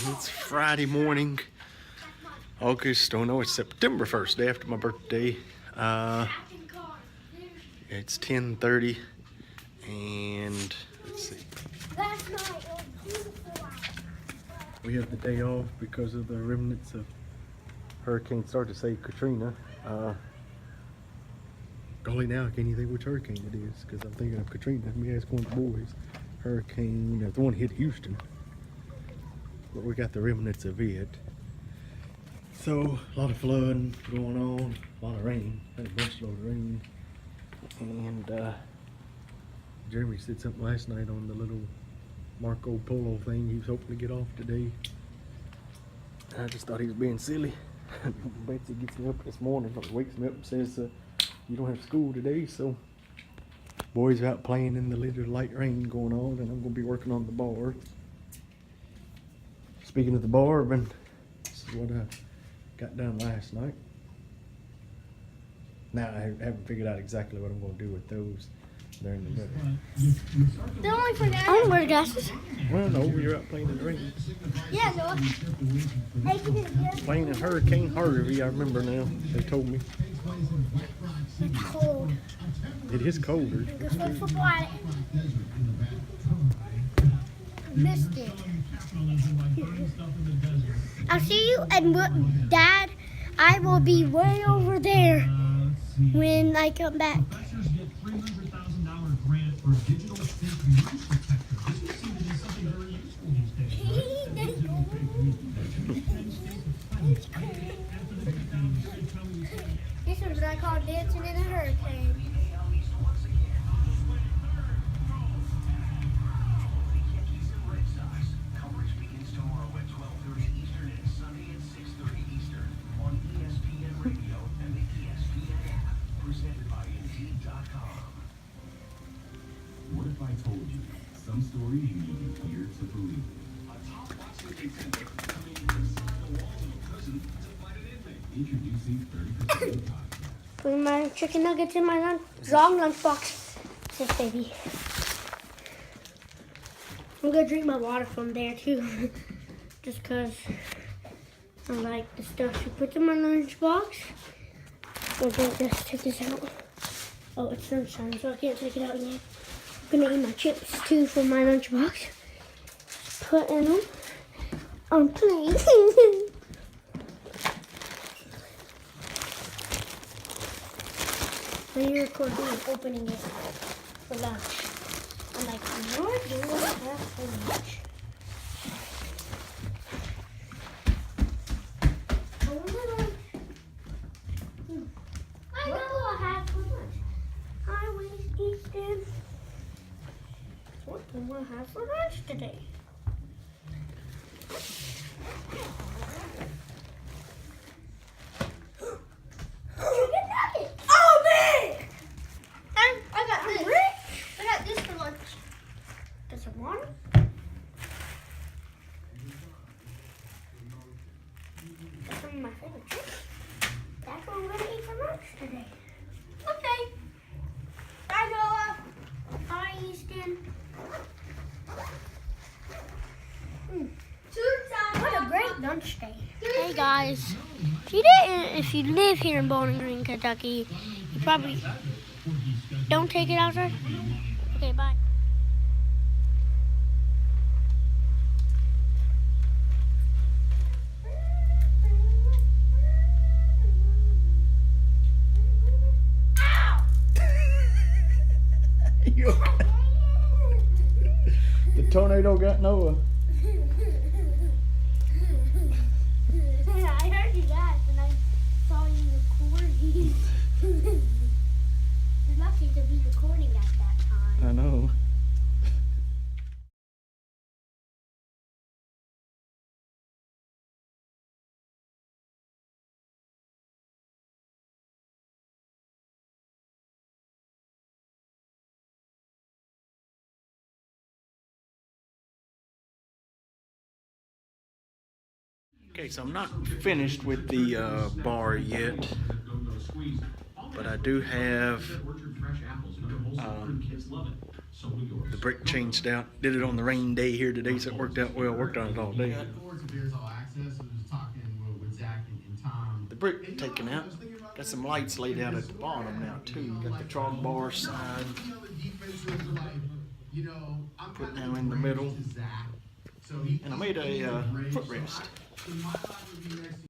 It's Friday morning, August, oh no, it's September 1st, day after my birthday. It's 10:30, and let's see. We have the day off because of the remnants of hurricane, started to say Katrina. Golly, now I can't even think which hurricane it is because I'm thinking of Katrina. Let me ask one of the boys. Hurricane, the one hit Houston. But we got the remnants of it. So, a lot of flooding going on, a lot of rain, had a bunch load of rain. And Jeremy said something last night on the little Marco Polo thing. He was hoping to get off today. I just thought he was being silly. Betsy gets me up this morning, or wakes me up and says, you don't have school today, so boys are out playing in the little light rain going on, and I'm going to be working on the bar. Speaking of the bar, this is what I got done last night. Now I haven't figured out exactly what I'm going to do with those. They're in the middle. They're only for now. I don't wear glasses. Well, no, you're out playing in the rain. Yeah, Noah. Hey, can you get Playing in Hurricane Harvey, I remember now. They told me. It's cold. It is colder. Just look for black. Missed it. I'll see you, and Dad, I will be way over there when I come back. This is what I call dancing in a hurricane. Coverage begins tomorrow at 12:30 Eastern and Sunday at 6:30 Eastern on ESPN Radio and the ESPN app. Presented by Indeed.com. What if I told you some stories you need to hear to believe? A top boxing contender coming inside the walls of a prison to fight an inmate. Introducing 30% Podcast. Putting my chicken nuggets in my long lunchbox. This baby. I'm gonna drink my water from there too. Just cause I like the stuff she puts in my lunchbox. Okay, let's take this out. Oh, it's sunshine, so I can't take it out yet. I'm gonna eat my chips too from my lunchbox. Putting them on plate. When you record me opening it for lunch, I'm like, you know what? You want to have for lunch. I want my lunch. I know what I have for lunch. I always eat them. What do I have for lunch today? Chicken nuggets! Oh, man! I got this. I got this for lunch. Got some water. Got some of my favorite chips. That's what we're gonna eat for lunch today. Okay. Bye, Noah. Bye, Easton. What a great lunch day. Hey guys, if you live here in Bowling Green, Kentucky, you probably don't take it outside. Okay, bye. The tornado got Noah. I heard you guys when I saw you recording. You're lucky to be recording at that time. I know. Okay, so I'm not finished with the bar yet, but I do have So will yours. The brick changed out. Did it on the rain day here today, so it worked out well. Worked on it all day. Forward to Bears All Access. I was talking with Zach and Tom. The brick taken out. Got some lights laid out at the bottom now too. Got the chalk bar sign. Put down in the middle. And I made a footrest.